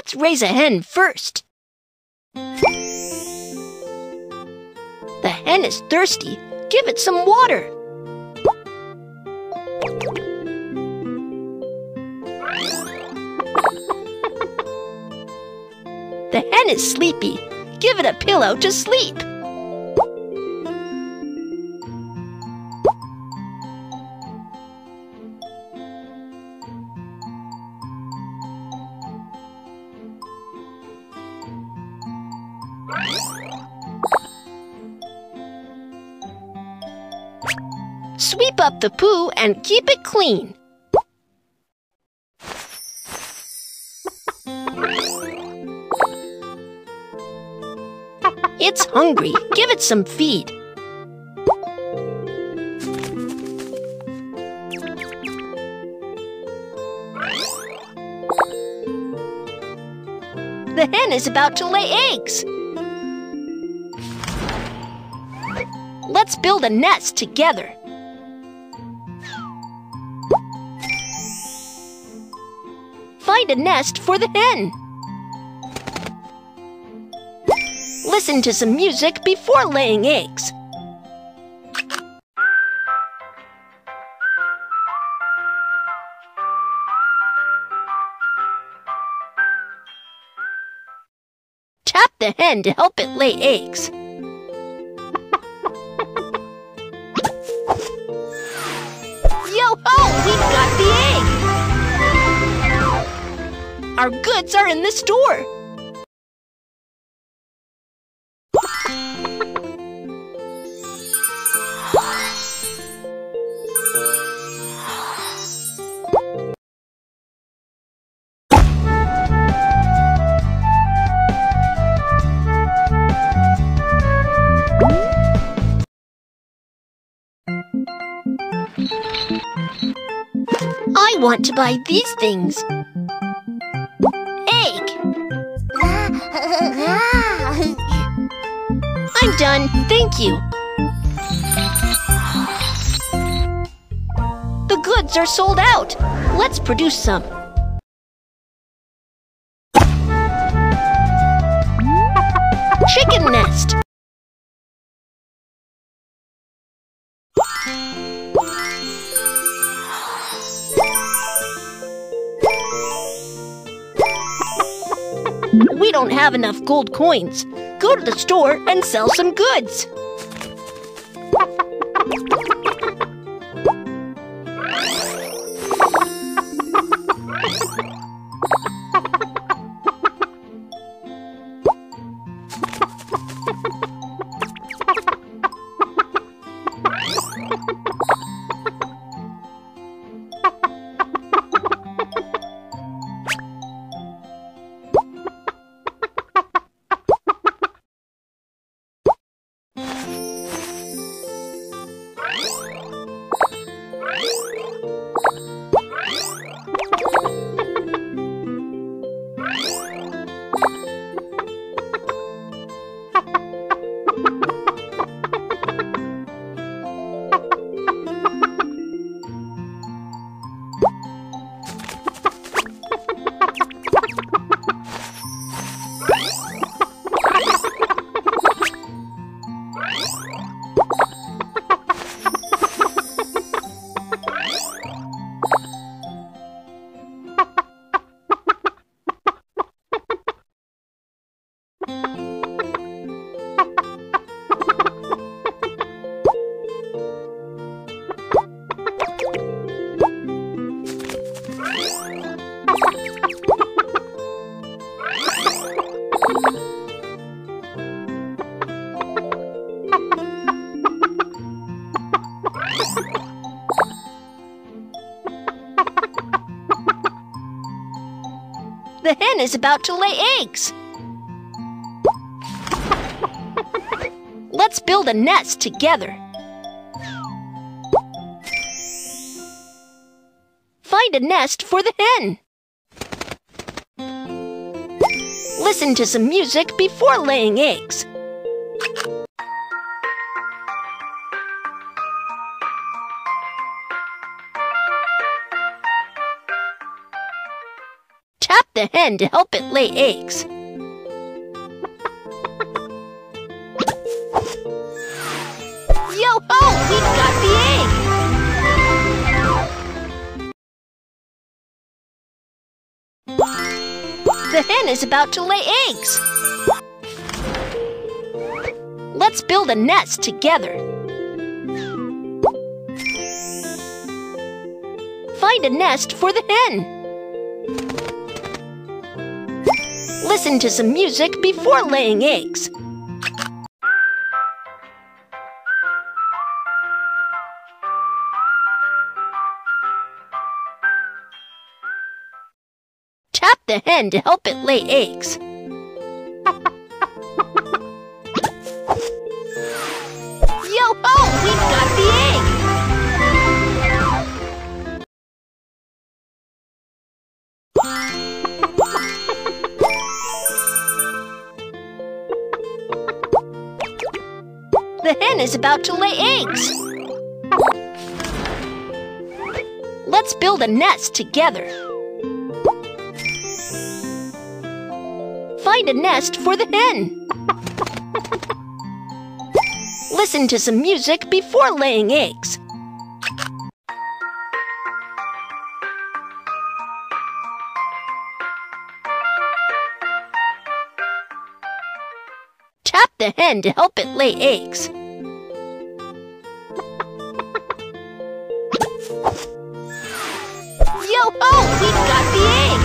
Let's raise a hen first. The hen is thirsty. Give it some water. The hen is sleepy. Give it a pillow to sleep. Sweep up the poo and keep it clean. It's hungry. Give it some feed. The hen is about to lay eggs. Let's build a nest together. Find a nest for the hen. Listen to some music before laying eggs. Tap the hen to help it lay eggs. Yo-ho! We've got the egg! Our goods are in the store. I want to buy these things. Egg! I'm done, thank you. The goods are sold out. Let's produce some. Chicken nest. We don't have enough gold coins. Go to the store and sell some goods. The hen is about to lay eggs. Let's build a nest together. Find a nest for the hen. Listen to some music before laying eggs. Tap the hen to help it lay eggs. Yo-ho! We've got the egg! The hen is about to lay eggs. Let's build a nest together. Find a nest for the hen. Listen to some music before laying eggs. Tap the hen to help it lay eggs. Yo-ho! We've got the egg! The hen is about to lay eggs. Let's build a nest together. Find a nest for the hen. Listen to some music before laying eggs. Tap the hen to help it lay eggs. Yo-ho! We've got the egg!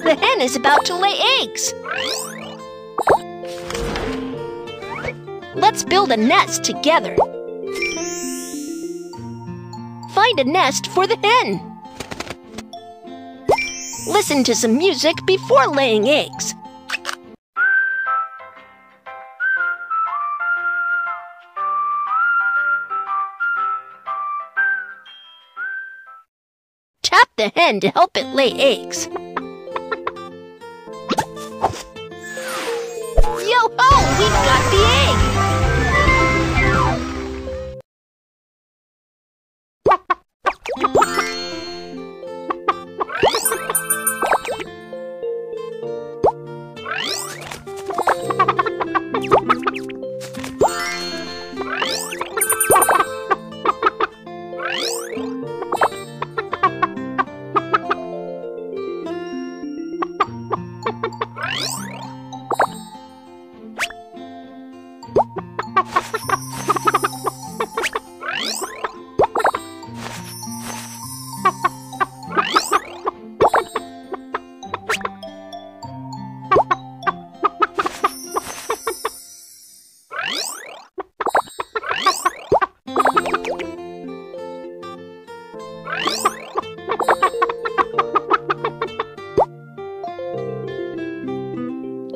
The hen is about to lay eggs. Let's build a nest together. Find a nest for the hen. Listen to some music before laying eggs. Tap the hen to help it lay eggs. Yo-ho! We've got the egg!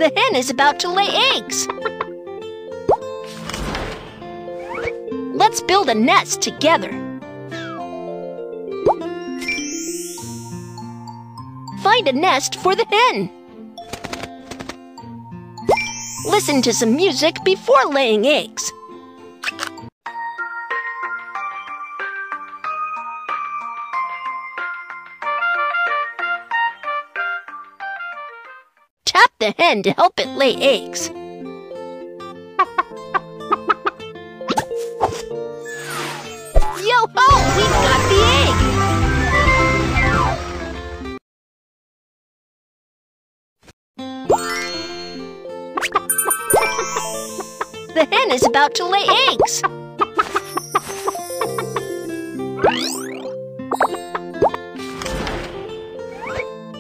The hen is about to lay eggs. Let's build a nest together. Find a nest for the hen. Listen to some music before laying eggs. Tap the hen to help it lay eggs. Yo-ho! We've got the egg! The hen is about to lay eggs.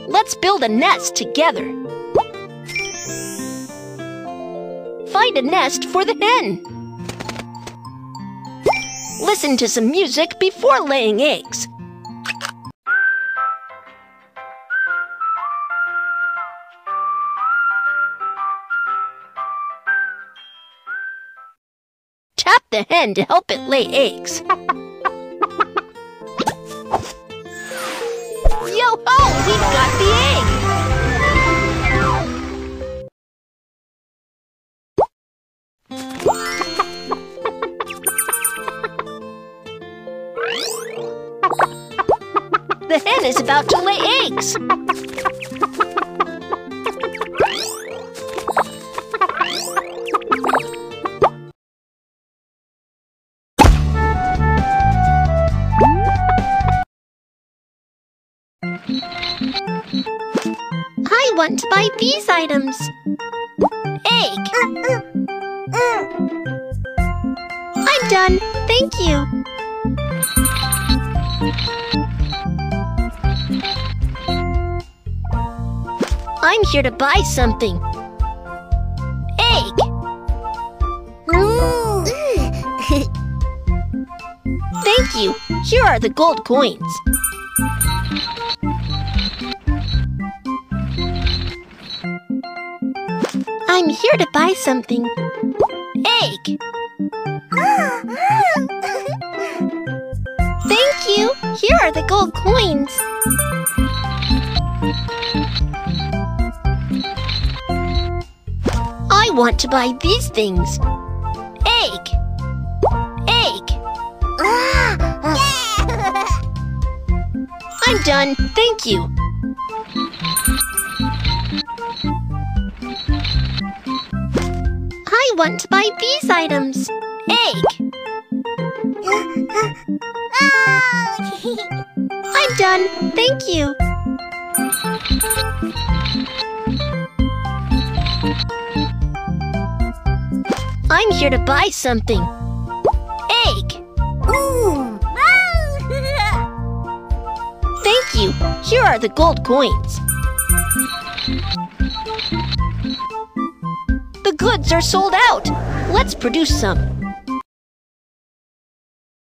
Let's build a nest together. Find a nest for the hen. Listen to some music before laying eggs. Tap the hen to help it lay eggs. Yo-ho! We've got the egg! The hen is about to lay eggs. I want to buy these items. Egg. I'm done. Thank you. I'm here to buy something. Egg. Thank you. Here are the gold coins. I'm here to buy something. Egg. Thank you. Here are the gold coins. I want to buy these things. Egg. Egg. I'm done. Thank you. I want to buy these items. Egg. I'm done. Thank you. I'm here to buy something. Egg. Thank you. Here are the gold coins. The goods are sold out. Let's produce some.